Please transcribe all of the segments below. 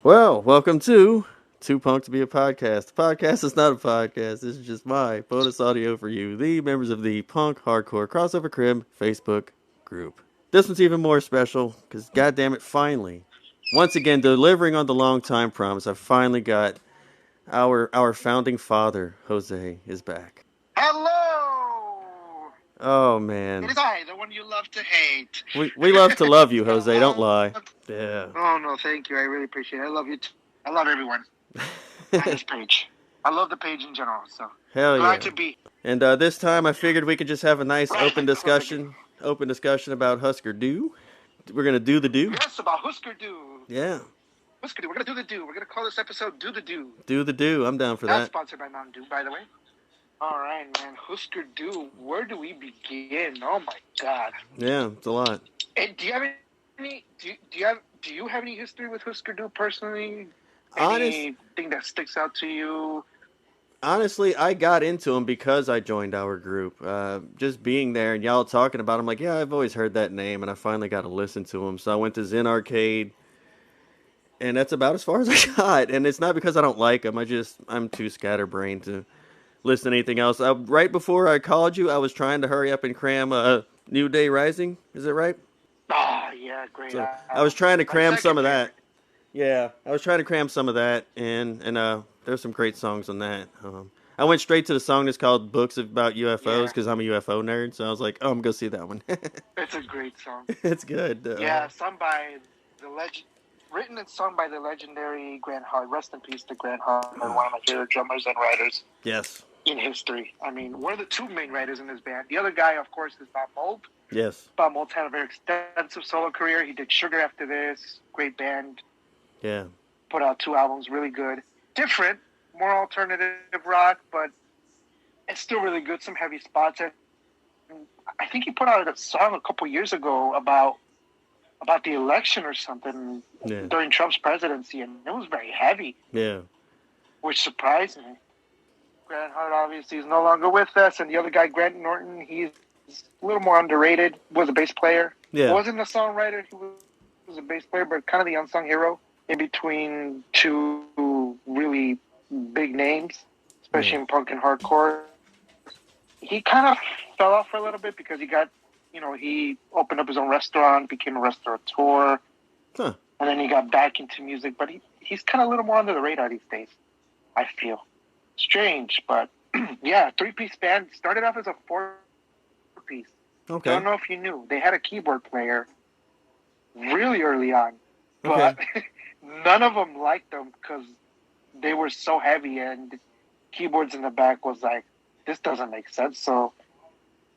Well, welcome to Too Punk to Be a Podcast. The podcast is not a podcast. This is just my bonus audio for you, the members of the Punk Hardcore Crossover Crib Facebook group. This one's even more special because, goddamn it, finally, once again, delivering on the long time promise, I finally got our founding father, Jose, is back. Hello! Oh, It man. is I, the one you love to hate. We love to love you, Jose. Don't lie. Yeah. Oh, no, thank you. I really appreciate it. I love you too. I love everyone on this page. I love the page in general, so Hell glad yeah. to be. And this time I figured we could just have a nice Right, open discussion about Husker Dü. We're going to do the do. Yes, about Husker Dü. Yeah. Husker Dü. We're going to do the do. We're going to call this episode Do the Do. Do the do. I'm down for Not that. sponsored by Mountain Dew, by the way. All right, man. Husker Dü. Where do we begin? Oh, my God. Yeah, it's a lot. And do you have any... Do you have any history with Husker Dü personally? Honest- Anything that sticks out to you? Honestly, I got into them because I joined our group. Just being there and y'all talking about them, like, yeah, I've always heard that name, and I finally got to listen to them. So I went to Zen Arcade, and that's about as far as I got. And it's not because I don't like them. I'm too scatterbrained to listen to anything else. Right before I called you, I was trying to hurry up and cram New Day Rising. Is it right? Oh, yeah, great. So I was trying to cram second some of favorite. that. Yeah, I was trying to cram some of that, and there's some great songs on that. I went straight to the song that's called "Books About UFOs" Yeah. because I'm a UFO nerd. So I was like, "Oh, I'm gonna see that one." It's a great song. It's good. Yeah, sung by the written and sung by the legendary Grant Hart. Rest in peace to Grant Hart, one of my favorite drummers and writers Yes. in history. I mean, we're the two main writers in this band. The other guy, of course, is Bob Mould. Yes. Bob Mould had a very extensive solo career. He did Sugar after this. Great band. Yeah. Put out 2 albums, really good. Different, more alternative rock, but it's still really good. Some heavy spots. And I think he put out a song a couple years ago about the election or something during Trump's presidency, and it was very heavy. Yeah. Which surprised me. Grant Hart obviously is no longer with us, and the other guy, Grant Norton, he's a little more underrated. Was a bass player. Yeah. Wasn't a songwriter. He was a bass player, but kind of the unsung hero in between 2 really big names, especially in punk and hardcore. He kind of fell off for a little bit because he opened up his own restaurant, became a restaurateur, and then he got back into music. But he's kind of a little more under the radar these days, I feel. Strange, but yeah, 3-piece band. Started off as a 4-piece. Okay. I don't know if you knew. They had a keyboard player really early on, but none of them liked them because they were so heavy, and keyboards in the back was like, this doesn't make sense. So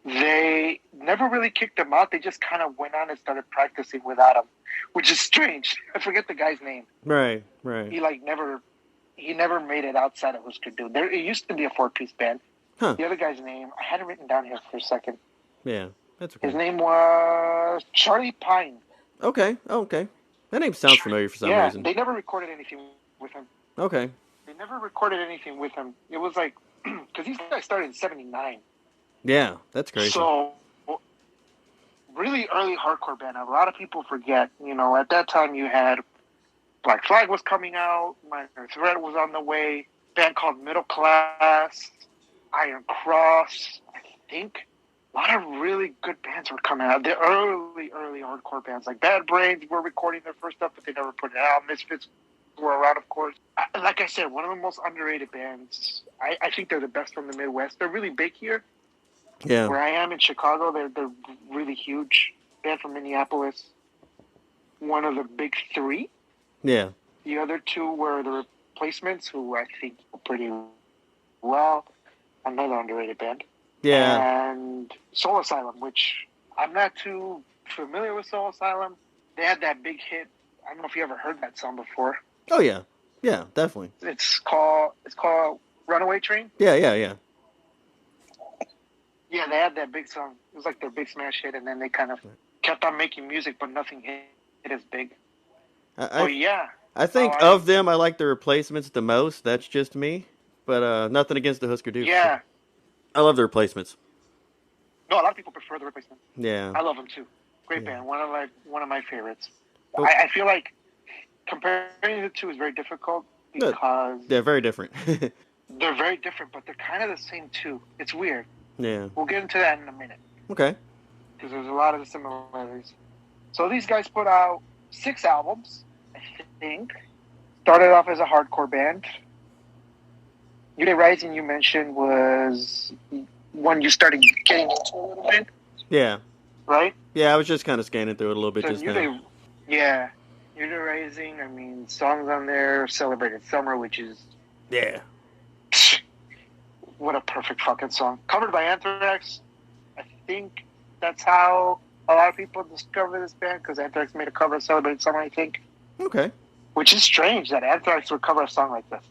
they never really kicked him out. They just kind of went on and started practicing without him, which is strange. I forget the guy's name. Right. He never made it outside of Husker Dü. It used to be a 4-piece band. Huh. The other guy's name, I had it written down here for a second. Yeah. That's okay. His name was Charlie Pine. Okay. That name sounds familiar for some reason. They never recorded anything with him. Okay. They never recorded anything with him. It was like, because these guys started in 79. Yeah, that's crazy. So, really early hardcore band. A lot of people forget, at that time you had Black Flag was coming out, Minor Threat was on the way, band called Middle Class, Iron Cross, I think. A lot of really good bands were coming out. The early hardcore bands, like Bad Brains were recording their first stuff, but they never put it out. Misfits were around, of course. Like I said, one of the most underrated bands. I think they're the best from the Midwest. They're really big here. Yeah. Where I am in Chicago, they're really huge. Band from Minneapolis. One of the big 3. Yeah. The other 2 were the Replacements, who I think were pretty well. Another underrated band. Yeah. And Soul Asylum, which I'm not too familiar with Soul Asylum. They had that big hit. I don't know if you ever heard that song before. Oh yeah. Yeah, definitely. It's called Runaway Train. Yeah. Yeah, they had that big song. It was like their big smash hit, and then they kind of kept on making music, but nothing hit as big. I think of them, I like the Replacements the most. That's just me. But nothing against the Husker Dü. Yeah. I love the Replacements. No, a lot of people prefer the Replacements. Yeah. I love them too. Great band. One of my favorites. Cool. I feel like comparing the two is very difficult No, because they're very different. they're very different, but they're kind of the same too. It's weird. Yeah. We'll get into that in a minute Okay. because there's a lot of the similarities. So these guys put out 6 albums, I think. Started off as a hardcore band. New Day Rising, you mentioned, was when you started getting into a little bit, Yeah. right? Yeah, I was just kind of scanning through it a little bit So just now. yeah, New Day Rising. I mean, songs on there, "Celebrated Summer," which is Yeah. what a perfect fucking song. Covered by Anthrax. I think that's how a lot of people discover this band because Anthrax made a cover of "Celebrated Summer," I think. Okay. Which is strange that Anthrax would cover a song like this.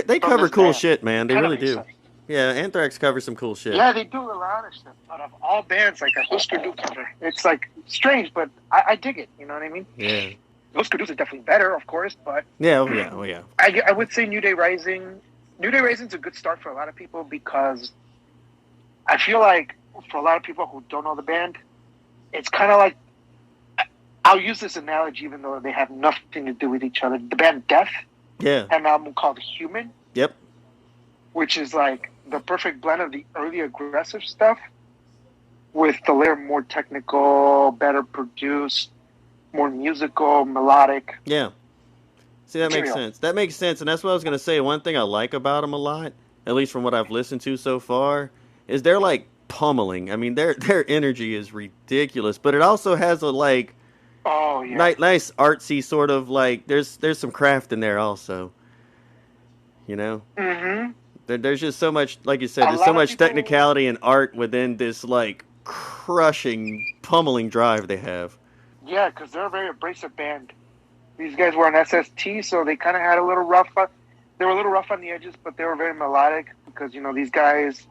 They From cover this cool band. shit, man. They Kind of really makes do. sense. Yeah, Anthrax covers some cool shit. Yeah, they do a lot of stuff. Out of all bands, like a Husker Dü cover. It's like strange, but I dig it. You know what I mean? Yeah. Husker Du's is definitely better, of course, but Yeah, oh yeah, oh yeah. I would say New Day Rising. New Day Rising's a good start for a lot of people because I feel like for a lot of people who don't know the band, it's kind of like, I'll use this analogy even though they have nothing to do with each other. The band Death Yeah. had an album called Human, Yep. which is like the perfect blend of the early aggressive stuff with the later more technical, better produced, more musical, melodic. Yeah. See, that makes material. sense. That makes sense, and that's what I was gonna say. One thing I like about them a lot, at least from what I've listened to so far, is they're like pummeling. I mean, their energy is ridiculous, but it also has a like Oh yeah. nice artsy sort of like there's some craft in there also. You know, Mm-hmm. there's just so much, like you said, A there's so lot of much people. technicality and art within this like crushing, pummeling drive they have. Yeah, because they're a very abrasive band. These guys were on SST, so they kind of had a little rough. They were a little rough on the edges, but they were very melodic because these guys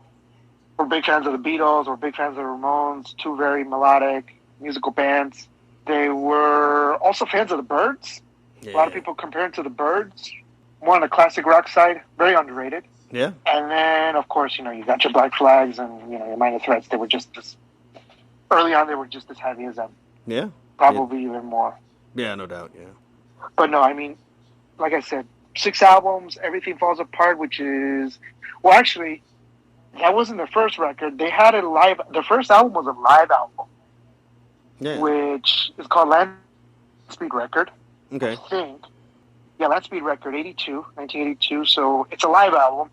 were big fans of the Beatles, were big fans of the Ramones, two very melodic musical bands. They were also fans of the Byrds. Yeah. A lot of people compare them to the Byrds. More on the classic rock side, very underrated. Yeah. And then, of course, you got your Black Flags and your Minor Threats. They were just as early on. They were just as heavy as them. Yeah. Probably even more. Yeah, no doubt. Yeah. But no, I mean, like I said, 6 albums, Everything Falls Apart, which is, well, actually, that wasn't their first record. They had it live. Their first album was a live album, Yeah. which is called Land Speed Record. Okay. I think. Yeah, Land Speed Record, 1982. So it's a live album.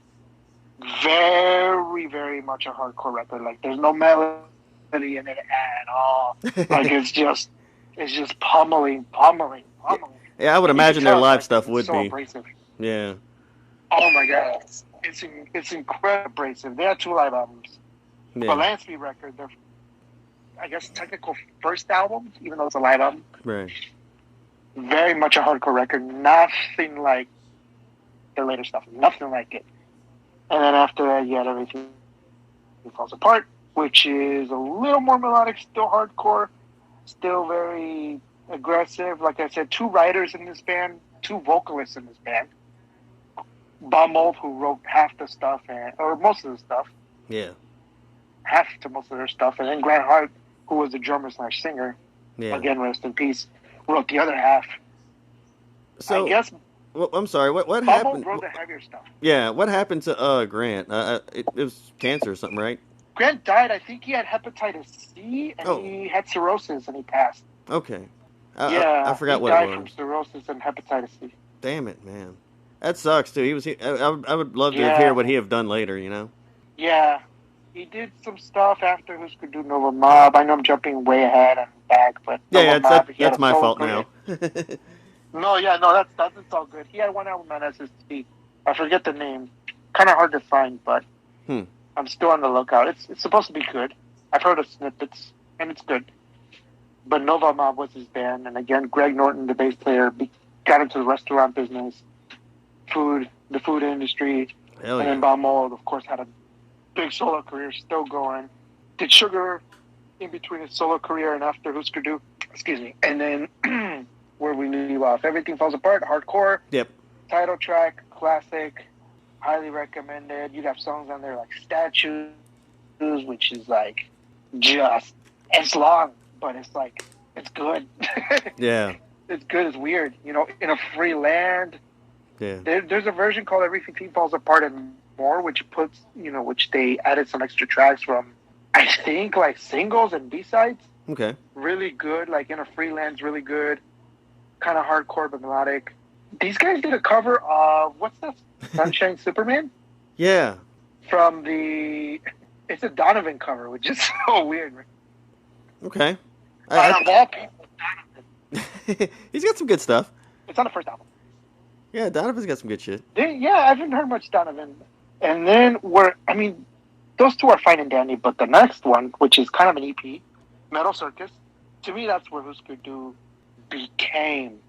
Very, very much a hardcore record. Like, there's no melody in it at all. Like, it's just pummeling. Yeah, I would imagine their live stuff would so be. abrasive. Yeah. Oh my god, it's incredibly abrasive. They had 2 live albums. Yeah. But Land Speed Record, their, I guess, technical first album, even though it's a live album, Right. very much a hardcore record. Nothing like their later stuff. Nothing like it. And then after that, you had Everything Falls Apart, which is a little more melodic, still hardcore, still very aggressive. Like I said, 2 writers in this band, 2 vocalists in this band. Bummold, who wrote half the stuff, or most of the stuff, Yeah. half to most of their stuff, and then Grant Hart, who was the drummer / singer, Yeah. again, rest in peace, wrote the other half. So, I guess well, I'm sorry. What Bummold happened? wrote the heavier stuff. Yeah. What happened to Grant? It was cancer or something, right? Grant died. I think he had hepatitis C, and he had cirrhosis, and he passed. Okay. Yeah, I forgot he what died it from was. cirrhosis and hepatitis C. Damn it, man. That sucks too. I would love to hear what he have done later. Yeah, he did some stuff after Husker Dü Nova Mob. I know I'm jumping way ahead and back, but Yeah, Nova Mob, that's my fault career. now. No, that's all good. He had one album on SST. I forget the name. Kind of hard to find, but I'm still on the lookout. It's supposed to be good. I've heard of snippets, and it's good. But Nova Mob was his band, and again, Greg Norton, the bass player, got into the restaurant business, the food industry, Hell and yeah. then Bummold, of course, had a big solo career, still going. Did Sugar in between his solo career and after Husker Dü. Excuse me. And then where we leave off, Everything Falls Apart, hardcore. Yep. Title track, classic, highly recommended. You got songs on there like Statues, which is like it's long, but it's like, it's good. Yeah. It's good. It's weird. In a free land. Yeah. There's a version called Everything Falls Apart and More, which they added some extra tracks from, I think, like singles and B-sides. Okay. Really good. Like In a Free Land's really good. Kind of hardcore but melodic. These guys did a cover of, what's that? Sunshine Superman? Yeah. From it's a Donovan cover, which is so weird. Okay. Out of all people, He's got some good stuff. it's on the first album. Yeah, Donovan's got some good shit. Yeah, I haven't heard much Donovan. And then those two are fine and dandy, but the next one, which is kind of an EP, Metal Circus, to me that's where Husker Dü became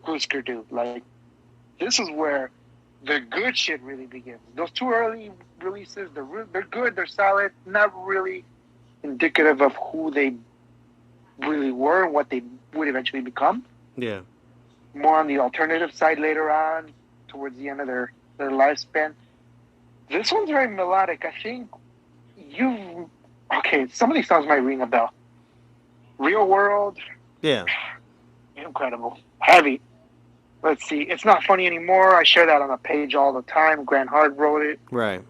Husker Dü. Like, this is where the good shit really begins. Those two early releases, they're good, they're solid, not really indicative of who they really were and what they would eventually become. Yeah. More on the alternative side later on, towards the end of their lifespan. This one's very melodic. I think some of these songs might ring a bell. Real World. Yeah. Incredible. Heavy. Let's see. It's Not Funny Anymore. I share that on the page all the time. Grant Hart wrote it. Right.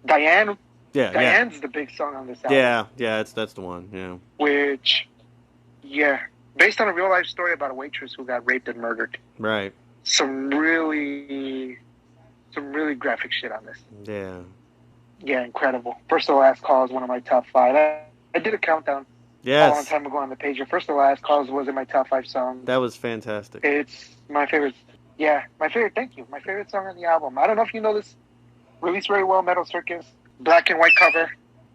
Diane. Yeah. Diane's the big song on this album. Yeah. That's the one. Yeah. Which, based on a real life story about a waitress who got raped and murdered. Right. Some really graphic shit on this. Yeah. Yeah, incredible. First to Last Call is one of my top 5. I did a countdown a long time ago on the page. Your First to Last Calls was in my top 5 songs. That was fantastic. It's my favorite. Yeah, my favorite. Thank you. My favorite song on the album. I don't know if you know this. Released very well, Metal Circus. Black and white cover.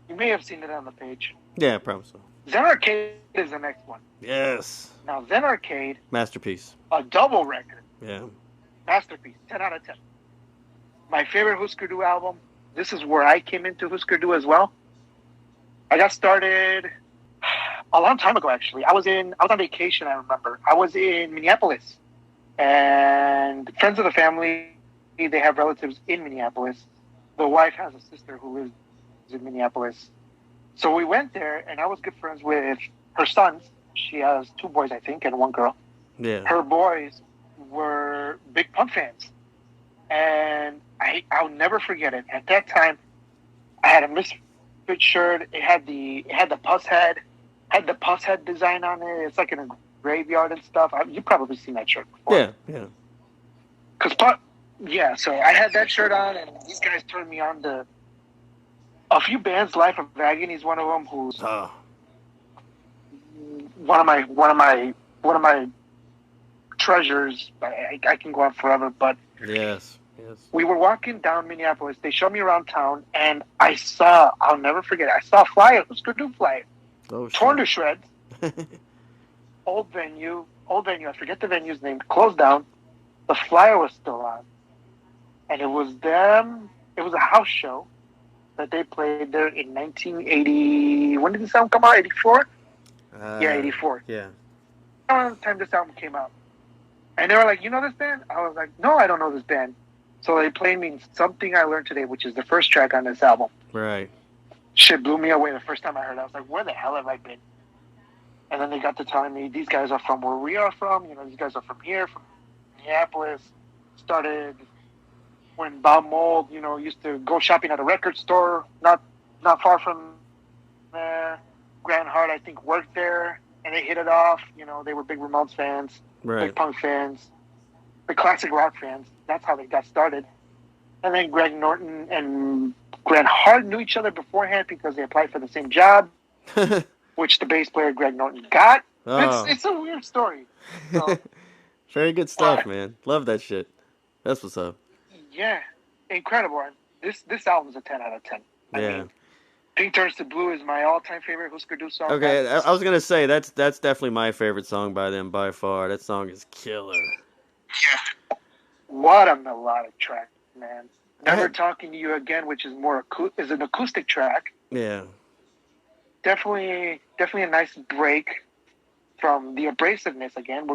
You may have seen it on the page. Yeah, probably so. Zen Arcade is the next one. Yes. Now, Zen Arcade. Masterpiece. A double record. Yeah. Masterpiece. 10 out of 10. My favorite Husker Dü album. This is where I came into Husker Dü as well. I got started a long time ago, actually. I was on vacation, I remember. I was in Minneapolis. And friends of the family, they have relatives in Minneapolis. The wife has a sister who lives in Minneapolis. So we went there, and I was good friends with her sons. She has 2 boys, I think, and 1 girl. Yeah. Her boys were big punk fans. And I'll never forget it. At that time, I had a Misfit shirt. It had the pus head, design on it. It's like in a graveyard and stuff. You've probably seen that shirt before. Yeah. So I had that shirt on, and these guys turned me on to a few bands. Life of Agony is one of them. Who's one of my treasures. I can go on forever, but yes. We were walking down Minneapolis. They showed me around town, and I'll never forget it. I saw a flyer, Husker Dü flyer, torn to shreds. Old venue. I forget the venue's name. Closed down. The flyer was still on, and it was them. It was a house show that they played there in 1980. When did this album come out? 84. 84. Yeah. Around the time this album came out, and they were like, "You know this band?" I was like, "No, I don't know this band." So they played me Something I Learned Today, which is the first track on this album. Right. Shit blew me away the first time I heard it. I was like, where the hell have I been? And then they got to telling me, these guys are from where we are from. These guys are from here, from Minneapolis. Started when Bob Mould, used to go shopping at a record store not far from there. Grant Hart, I think, worked there, and they hit it off. They were big Ramones fans, big punk fans, big classic rock fans. That's how they got started. And then Greg Norton and Grant Hart knew each other beforehand because they applied for the same job, which the bass player Greg Norton got. Oh. It's a weird story. So, very good stuff, man. Love that shit. That's what's up. Yeah, incredible. This album's a 10 out of 10. I mean, Pink Turns to Blue is my all-time favorite Husker Dü song. Okay, I was gonna say that's definitely my favorite song by them by far. That song is killer. Yeah. What a melodic track, man. Never Talking to You Again, which is is an acoustic track. Yeah. Definitely a nice break from the abrasiveness again.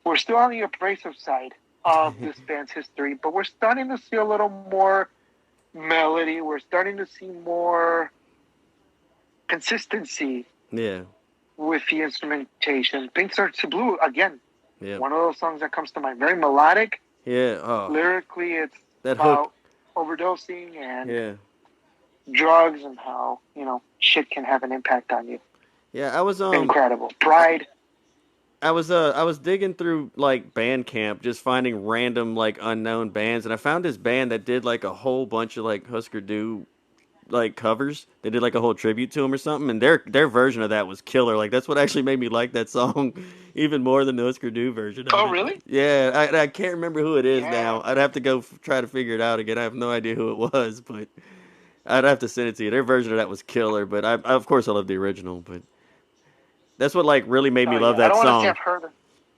We're still on the abrasive side of this band's history, but we're starting to see a little more melody. We're starting to see more consistency. Yeah. with the instrumentation. Pink Starts to Blue, again, Yeah. one of those songs that comes to mind. Very melodic. Yeah. Oh, Lyrically, it's that hook. about overdosing and Yeah. drugs and how, shit can have an impact on you. Yeah. I was Incredible. Pride. I was digging through like Bandcamp, just finding random like unknown bands, and I found this band that did like a whole bunch of like Husker Du like covers. They did like a whole tribute to him or something, and their version of that was killer. Like that's what actually made me like that song even more than the Husker Du version of Oh, it. really? Yeah, I can't remember who it is Yeah. now. I'd have to go try to figure it out again. I have no idea who it was, but I'd have to send it to you. Their version of that was killer, but I of course I love the original. But that's what like really made me Oh, love yeah. I that don't want to say song. I've heard it.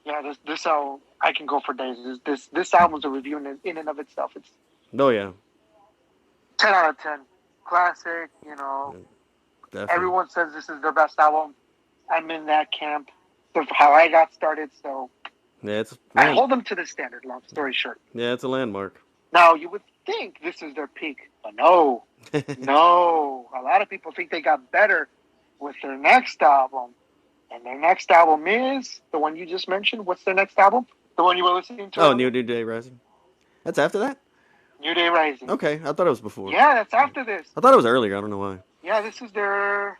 Yeah, this album, I can go for days. This album's a review in and of itself. It's Oh yeah, 10 out of 10. Classic, definitely. Everyone says this is their best album. I'm in that camp. That's how I got started, so Yeah, it's I man. hold them to the standard, long story short. Yeah, it's a landmark. Now, you would think this is their peak, but no. No. A lot of people think they got better with their next album. And their next album is the one you just mentioned. What's their next album? The one you were listening to Oh, earlier? New Day Rising. That's after that. New Day Rising. Okay, I thought it was before. Yeah, that's after this. I thought it was earlier. I don't know why. Yeah, this is their...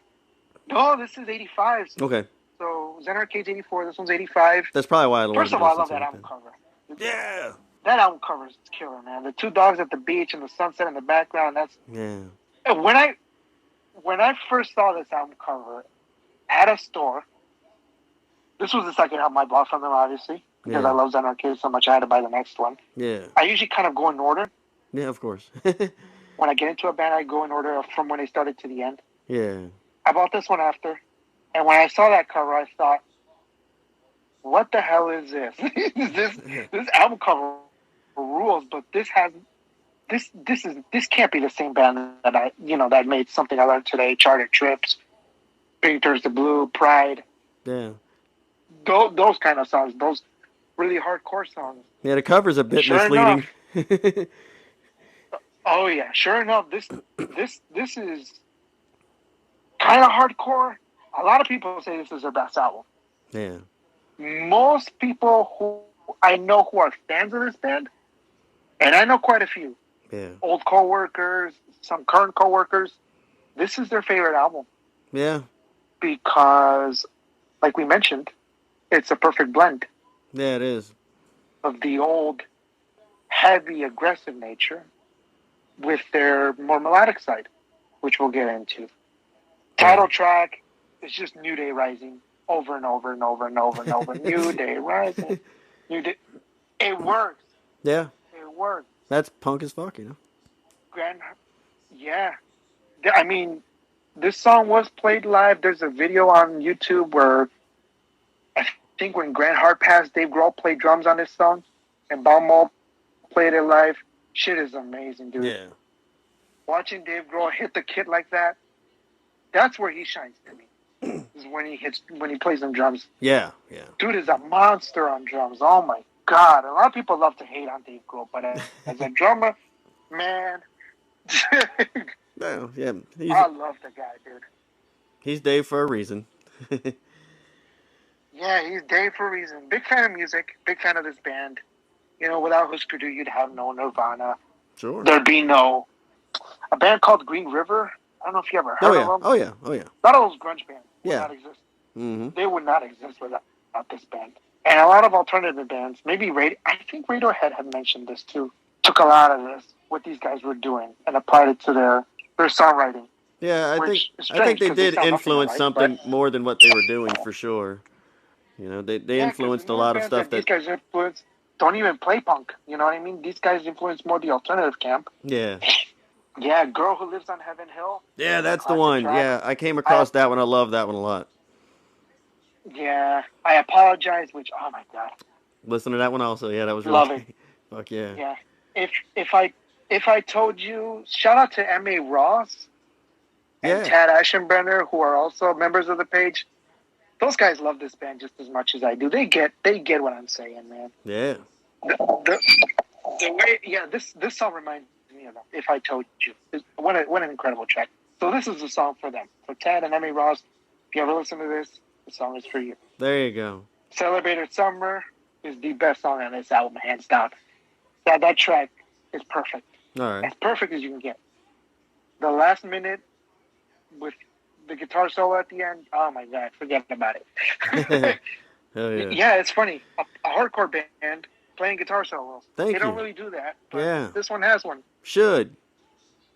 No, this is 85. Okay, So Zen Arcade's 84. This one's 85. that's probably why I wanted First to of all, I listen love to that it album then. cover. Yeah. That album cover is killer, man. The two dogs at the beach and the sunset in the background. That's Yeah. when I first saw this album cover at a store. This was the second album I bought from them, obviously, because Yeah. I love Zen Arcade so much. I had to buy the next one. Yeah. I usually kind of go in order. Yeah, of course. When I get into a band, I go in order from when they started to the end. Yeah. I bought this one after, and when I saw that cover, I thought, "What the hell is this? this album cover rules, but this can't be the same band that made Something I Learned Today, Charter Trips, Pink Turns to Blue, Pride, Yeah. those kind of songs, those really hardcore songs." Yeah, the cover's a bit Sure misleading. Oh yeah, sure enough, this is kind of hardcore. A lot of people say this is their best album. Yeah. Most people who I know who are fans of this band, and I know quite a few, Yeah. old coworkers, some current coworkers, this is their favorite album Yeah. because, like we mentioned, it's a perfect blend Yeah, it is. of the old, heavy, aggressive nature with their more melodic side, which we'll get into. Title track is just New Day Rising over and over and over and over and over. New Day Rising. New Day. It works. Yeah. It works. That's punk as fuck, you know. Yeah. I mean, this song was played live. There's a video on YouTube where I think when Grant Hart passed, Dave Grohl played drums on this song, and Baumol played it live. Shit is amazing, dude. Yeah. Watching Dave Grohl hit the kit like that, that's where he shines to me. Is when he plays them drums. Yeah. Yeah. Dude is a monster on drums. Oh my god! A lot of people love to hate on Dave Grohl, but as a drummer, man, No, yeah. I love the guy, dude. He's Dave for a reason. Yeah, he's Dave for a reason. Big fan of music. Big fan of this band. Without Husker Dü, you'd have no Nirvana. Sure. There'd be no a band called Green River. I don't know if you ever heard of them. Oh yeah. Oh yeah. A lot of those grunge bands would Yeah. not exist. Mm-hmm. They would not exist without this band. And a lot of alternative bands, maybe I think Radiohead had mentioned this too, took a lot of this, what these guys were doing, and applied it to their songwriting. Yeah, I think strange, they 'cause did sound nothing influence alike, something but- more than what they were doing for sure. They Yeah, 'cause influenced a more lot of bands stuff these guys influenced don't even play punk. You know what I mean? These guys influence more the alternative camp. Yeah. Yeah, Girl Who Lives on Heaven Hill. Yeah, that's the Classic one. track. Yeah, I came across that one. I love that one a lot. Yeah, I Apologize, which, oh my god. Listen to that one also. Yeah, that was really Love it. Fuck yeah. Yeah. If I told you, shout out to M.A. Ross and Yeah. Tad Aschenbrenner, who are also members of the page. Those guys love this band just as much as I do. They get what I'm saying, man. Yeah. The way, yeah, this song reminds me of them. If I Told You, what an incredible track. So this is a song for them, for Tad and M.A. Ross. If you ever listen to this, the song is for you. There you go. Celebrated Summer is the best song on this album, hands down. That track is perfect. All right. As perfect as you can get. The last minute with the guitar solo at the end, oh my god, forget about it. Hell yeah. Yeah, it's funny. A hardcore band playing guitar solos. Thank They don't you. really do that, but Yeah. this one has one. Should.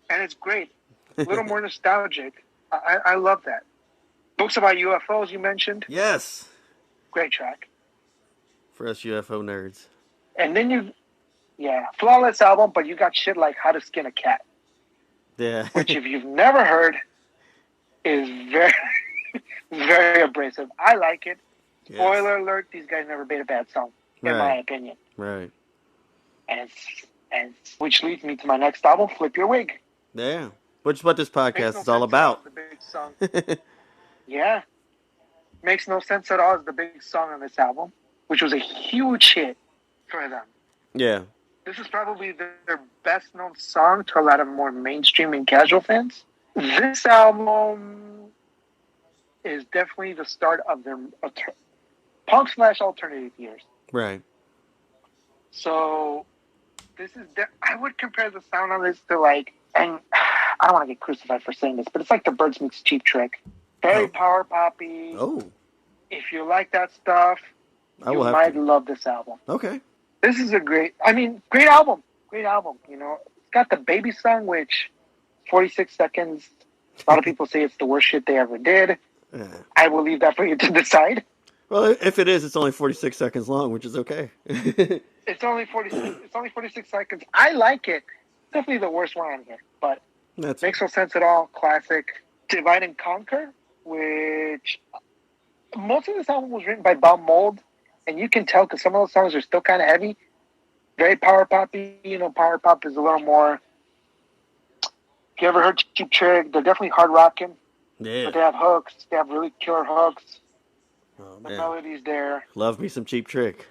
And it's great. A little more nostalgic. I love that. Books about UFOs you mentioned. Yes. Great track. For us UFO nerds. And then flawless album, but you got shit like How to Skin a Cat. Yeah. Which if you've never heard is very, very abrasive. I like it. Spoiler alert, these guys never made a bad song, in my opinion. Right. And which leads me to my next album, Flip Your Wig. Yeah. Which is what this podcast is all about. The big song. Yeah. Makes no sense at all is the big song on this album, which was a huge hit for them. Yeah. This is probably their best known song to a lot of more mainstream and casual fans. This album is definitely the start of their punk/alternative years. Right. So this is I would compare the sound on this to like, and I don't want to get crucified for saying this, but it's like the Birds meets Cheap Trick. Very power poppy. Oh. If you like that stuff, you might love this album. Okay. This is a great album. Great album. You know, it's got the Baby song, which 46 seconds. A lot of people say it's the worst shit they ever did. I will leave that for you to decide. Well, if it is, it's only 46 seconds long, which is okay. It's only 46 seconds. I like it. Definitely the worst one on here, but makes no sense at all. Classic. Divide and Conquer, which most of this album was written by Bob Mould, and you can tell because some of those songs are still kind of heavy. Very power poppy. You know, power pop is a little more. If you ever heard Cheap Trick, they're definitely hard rocking. Yeah. But they have hooks. They have really killer hooks. Oh, the melody's there. Love me some Cheap Trick.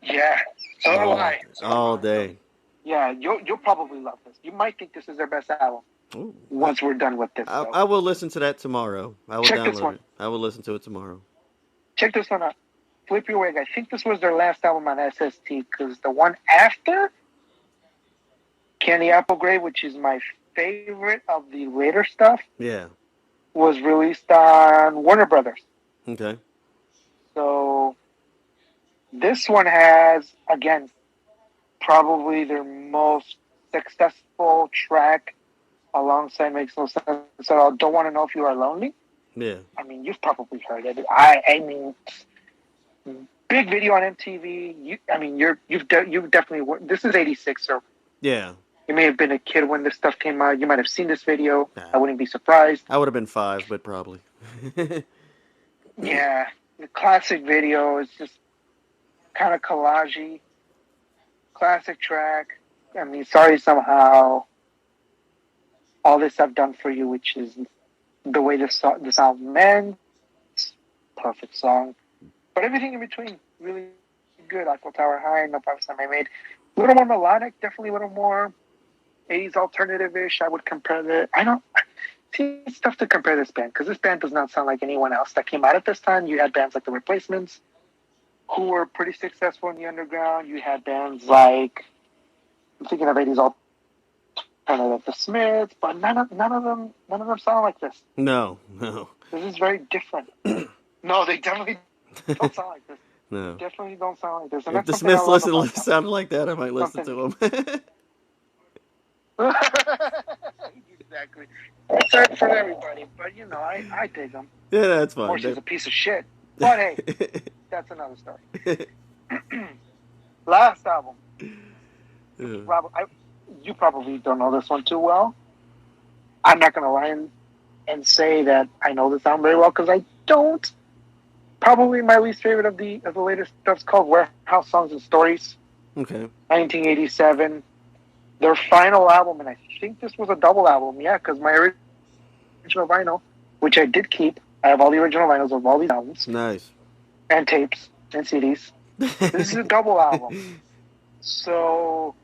Yeah. So do I. All day. Yeah, you'll probably love this. You might think this is their best album. Ooh. Once we're done with this. I will listen to that tomorrow. I will download this one. it. I will listen to it tomorrow. Check this one out. Flip Your Wig. I think this was their last album on SST because the one after, Candy Applegrave, which is my favorite of the later stuff, was released on Warner Brothers. Okay. So this one has, again, probably their most successful track alongside Makes No Sense at All. Don't Want to Know If You Are Lonely. Yeah. I mean, you've probably heard it. I mean, big video on MTV. You've definitely. This is '86, so yeah. You may have been a kid when this stuff came out. You might have seen this video. I wouldn't be surprised. I would have been 5, but probably. Yeah, the classic video is just kind of collagey. Classic track. I mean, Sorry Somehow. All This I've Done For You, which is the way this album ends. Perfect song. But everything in between, really good. Eiffel Tower High, No Promise I Made. A little more melodic, definitely a little more 80s alternative-ish. I would compare it. I don't see, it's tough to compare this band because this band does not sound like anyone else that came out at this time. You had bands like The Replacements who were pretty successful in the underground. You had bands like, I'm thinking of 80s alternative, The Smiths, but none of them sound like this. No. This is very different. No, they definitely don't sound like this. No. They definitely don't sound like this. And if the Smiths sounded like that, I might listen to them. Exactly. It's hard for everybody, but you know, I dig them. Yeah, that's fine. Horse is a piece of shit. But hey, that's another story. Last album. You probably don't know this one too well. I'm not going to lie and say that I know this album very well because I don't. Probably my least favorite of the latest stuff's called Warehouse Songs and Stories. Okay. 1987. Their final album, and I think this was a double album, yeah, because my original vinyl, which I did keep, I have all the original vinyls of all these albums. Nice. And tapes and CDs. This is a double album. So,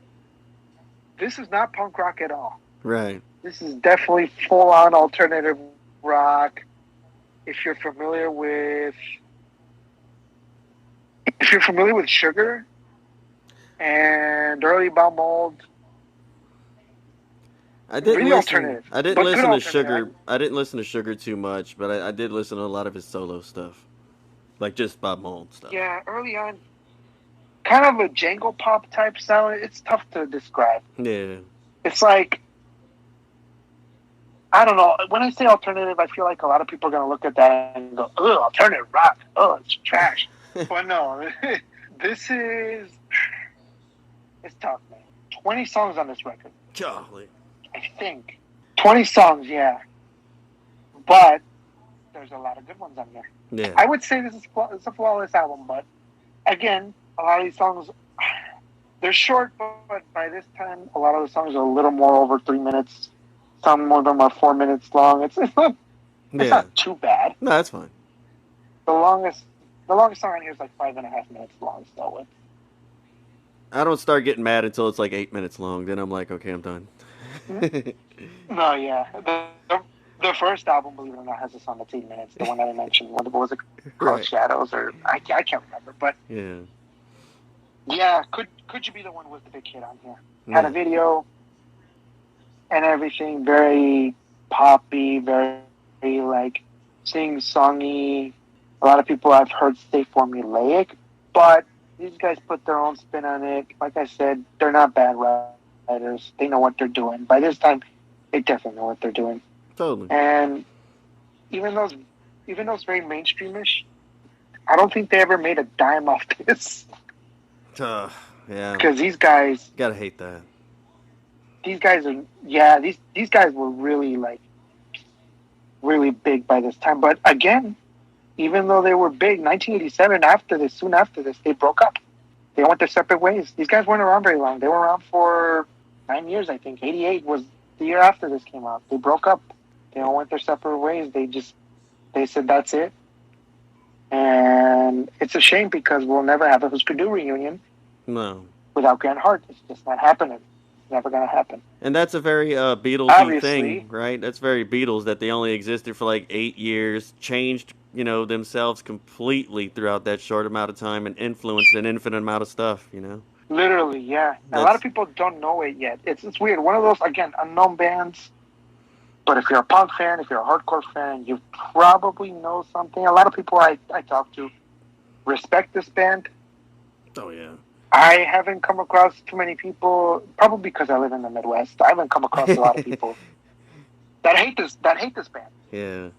this is not punk rock at all. Right. This is definitely full-on alternative rock. if you're familiar with if you're familiar with Sugar and early Bow Mold, I didn't really listen. alternative, I didn't but good listen to alternative. Sugar. I didn't listen to Sugar too much, but I did listen to a lot of his solo stuff, like just Bob Mold stuff. Yeah, early on, kind of a jangle pop type sound. It's tough to describe. Yeah. It's like, I don't know. When I say alternative, I feel like a lot of people are gonna look at that and go, "Oh, alternative rock. Oh, it's trash." But no, this is it's tough, man. 20 songs on this record, Golly. I think. 20 songs, yeah. But there's a lot of good ones on here. Yeah. I would say it's a flawless album, but again, a lot of these songs they're short, but by this time, a lot of the songs are a little more over 3 minutes. Some of them are 4 minutes long. It's Yeah. not too bad. No, that's fine. The longest the longest song on here is like 5.5 minutes long. So I don't start getting mad until it's like 8 minutes long. Then I'm like, okay, I'm done. no, yeah, the first album, believe it or not, has a song that's 8 minutes. The one that I mentioned, what was it called? Right. Shadows, or I can't remember, but Yeah. yeah, could you be the one with the big hit on here? Had a video and everything, very poppy, very like sing-songy. A lot of people I've heard say formulaic, but these guys put their own spin on it. Like I said, they're not bad writers. They know what they're doing. By this time, they definitely know what they're doing. Totally. And even though it's very mainstreamish, I don't think they ever made a dime off this. Yeah. Because these guys, Gotta hate that. these guys were really really big by this time. But again, even though they were big, 1987, soon after this, they broke up. They went their separate ways. These guys weren't around very long. They were around for 9 years, I think. 88 was the year after this came out. They broke up. They all went their separate ways. They said that's it. And it's a shame because we'll never have a Husker Dü reunion. No. Without Grant Hart. It's just not happening. It's never going to happen. And that's a very Beatlesy thing, right? That's very Beatles that they only existed for like 8 years, changed, themselves completely throughout that short amount of time and influenced an infinite amount of stuff, Literally, yeah. A lot of people don't know it yet. It's weird. One of those, again, unknown bands. But if you're a punk fan, if you're a hardcore fan, you probably know something. A lot of people I talk to respect this band. Oh, yeah. I haven't come across too many people, probably because I live in the Midwest. I haven't come across a lot of people that hate this band. Yeah.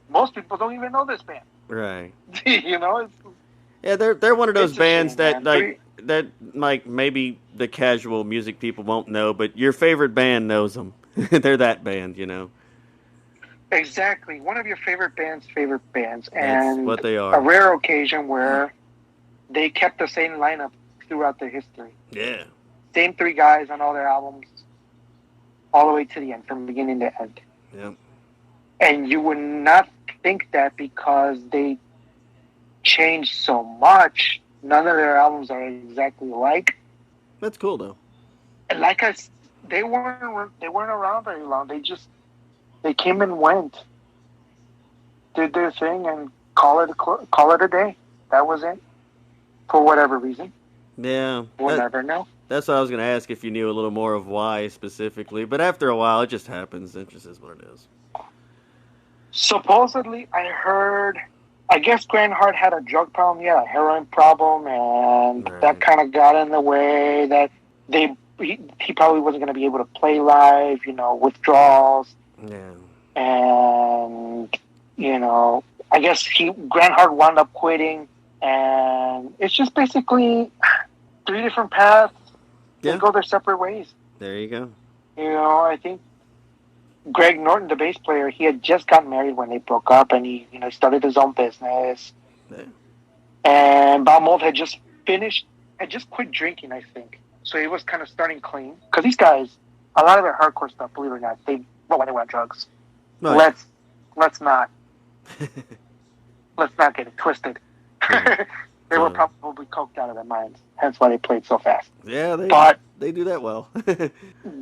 Most people don't even know this band. Right. Yeah, they're one of those bands shame, that maybe the casual music people won't know, but your favorite band knows them. They're that band, Exactly. One of your favorite bands, That's and what they are. A rare occasion where they kept the same lineup throughout their history. Yeah. Same 3 guys on all their albums, all the way to the end, from beginning to end. Yep. And you would not think that because they changed so much. None of their albums are exactly alike. That's cool though. And they weren't around very long. They came and went, did their thing, and call it a day. That was it. For whatever reason. Yeah. We'll never know. That's what I was going to ask, if you knew a little more of why specifically. But after a while, it just happens. It just is what it is. Supposedly, I guess Grant Hart had a drug problem, a heroin problem, and that kind of got in the way that he probably wasn't going to be able to play live, withdrawals. Yeah. And, I guess Grant Hart wound up quitting, and it's just basically 3 different paths. They go their separate ways. There you go. I think Greg Norton, the bass player, he had just gotten married when they broke up, and he, started his own business. Yeah. And Bob Mold had just quit drinking, I think. So he was kind of starting clean. Because these guys, a lot of their hardcore stuff, believe it or not, they went on drugs. Right. Let's not get it twisted. Yeah. They were probably coked out of their minds. Hence why they played so fast. Yeah, they do that well.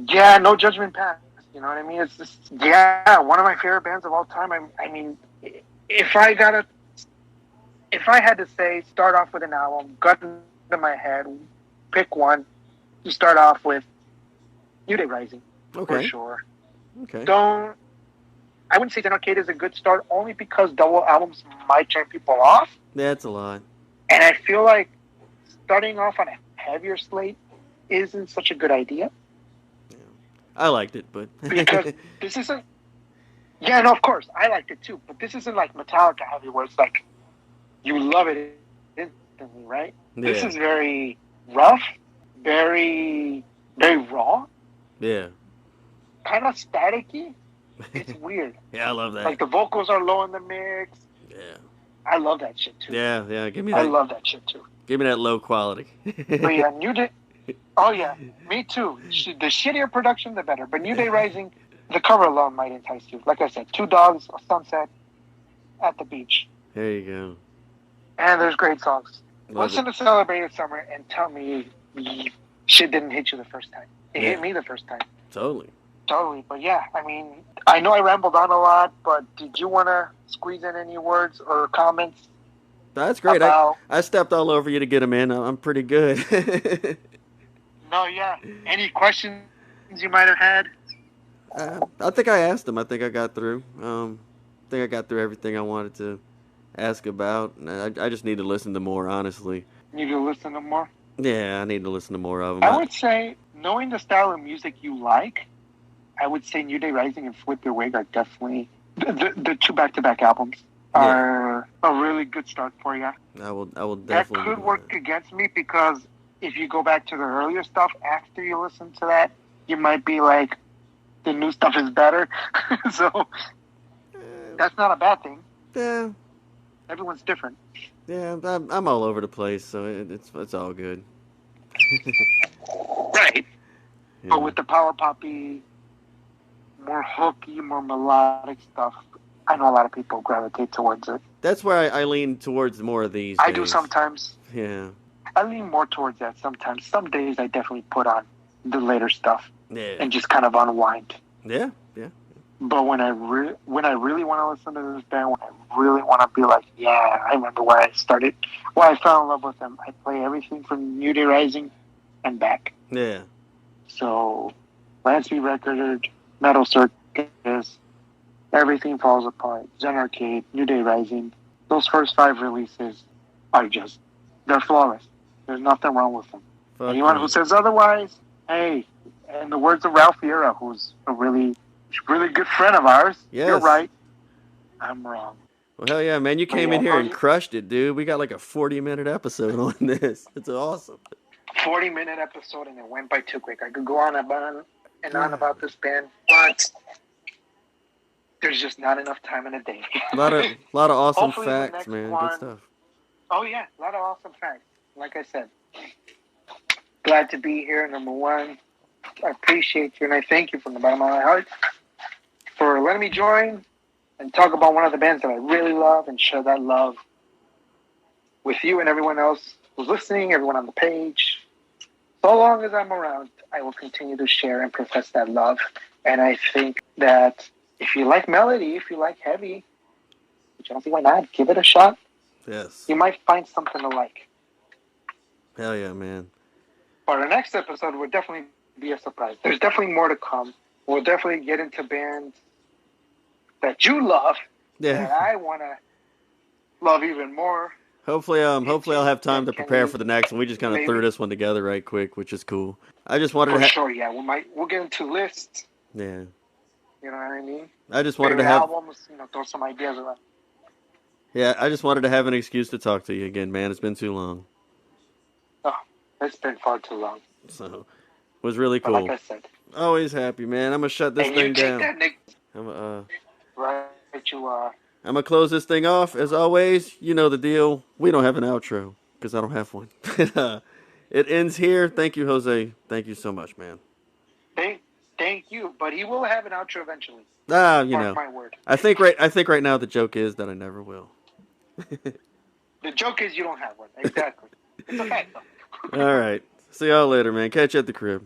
Yeah, no judgment pass. You know what I mean? It's just, one of my favorite bands of all time. I mean, if I gotta, if I had to say, start off with an album, gun to my head, pick one. You start off with New Day Rising for Okay. sure. Okay. Don't. I wouldn't say Zen Arcade is a good start only because double albums might turn people off, That's a lot. and I feel like starting off on a heavier slate isn't such a good idea Yeah. I liked it, but because this isn't. Yeah, no, of course I liked it too, but this isn't like Metallica heavy where it's like you love it instantly, right? This yeah, is very rough, very raw, yeah, kind of staticky. It's weird. yeah. I love that. Like the vocals are low in the mix. Yeah, I love that shit too. yeah, yeah. I love that shit too. Give me that low quality. But yeah, New Day. Oh yeah, me too. The shittier production, the better. But New Day Rising, the cover alone might entice you. Like I said, two dogs, a sunset at the beach, There you go. and there's great songs. Love Listen it. to Celebrated Summer and tell me shit didn't hit you the first time. It hit me the first time. Totally. Totally. But yeah, I mean, I know I rambled on a lot, but did you want to squeeze in any words or comments That's great. about? I stepped all over you to get them in. I'm pretty good. No, yeah. Any questions you might have had? I think I asked them. I think I got through. I think I got through everything I wanted to ask about. I just need to listen to more, honestly. Need to listen to more? Yeah, I need to listen to more of them. I would say, knowing the style of music you like, I would say New Day Rising and Flip Your Wig are definitely the two back-to-back albums are a really good start for you. I will definitely. That could work against me because if you go back to the earlier stuff after you listen to that, you might be like, the new stuff is better. So that's not a bad thing. Yeah, Everyone's different. yeah. I'm all over the place, so it's all good. Right. Yeah. But with the power poppy, more hooky, more melodic stuff, I know a lot of people gravitate towards it. That's where I lean towards more of these. I days. do sometimes. Yeah. I lean more towards that sometimes. Some days I definitely put on the later stuff Yeah. and just kind of unwind. Yeah. Yeah. But when I really want to listen to this band, when I really want to be like, yeah, I remember why I started, why I fell in love with them. I play everything from New Day Rising and back. Yeah. So, Lansby Record, Metal Circus, Everything Falls Apart, Zen Arcade, New Day Rising. Those first 5 releases are just, they're flawless. There's nothing wrong with them. Fuck Anyone yeah. who says otherwise, hey, in the words of Ralph Vieira, who's a really good friend of ours, Yes. you're right. I'm wrong. Well, hell yeah, man! You came in here and crushed it, dude. We got like a 40-minute episode on this. It's awesome. 40-minute episode and it went by too quick. I could go on and on about this band, but there's just not enough time in a day. A lot of awesome Hopefully the facts, next man. one- Good stuff. Oh yeah, a lot of awesome facts. Like I said, glad to be here. Number one, I appreciate you and I thank you from the bottom of my heart for letting me join and talk about one of the bands that I really love and share that love with you and everyone else who's listening, everyone on the page. So long as I'm around, I will continue to share and profess that love. And I think that if you like melody, if you like heavy, which I don't see why not, give it a shot. Yes. You might find something to like. Hell yeah, man. For the next episode would definitely be a surprise. There's definitely more to come. We'll definitely get into bands that you love that Yeah. I want to love even more. Hopefully I'll have time to Can prepare we- for the next one. We just kind of maybe- threw this one together right quick, which is cool. I just wanted For to sure, yeah. We'll get into lists. yeah. You know what I mean? I just wanted to Favorite have albums, throw some ideas around. yeah, I just wanted to have an excuse to talk to you again, man. It's been too long. Oh, it's been far too long. So, it was really But cool. like I said, Always happy, man. I'm gonna shut this and you thing take down. that, Nick, I'm right? You gonna close this thing off. As always, you know the deal. We don't have an outro because I don't have one. It ends here. Thank you, Jose. Thank you so much, man. thank you. But he will have an outro eventually. You Mark know. my word. I think right now the joke is that I never will. The joke is you don't have one. Exactly. It's a fact, though. All right. See y'all later, man. Catch you at the crib.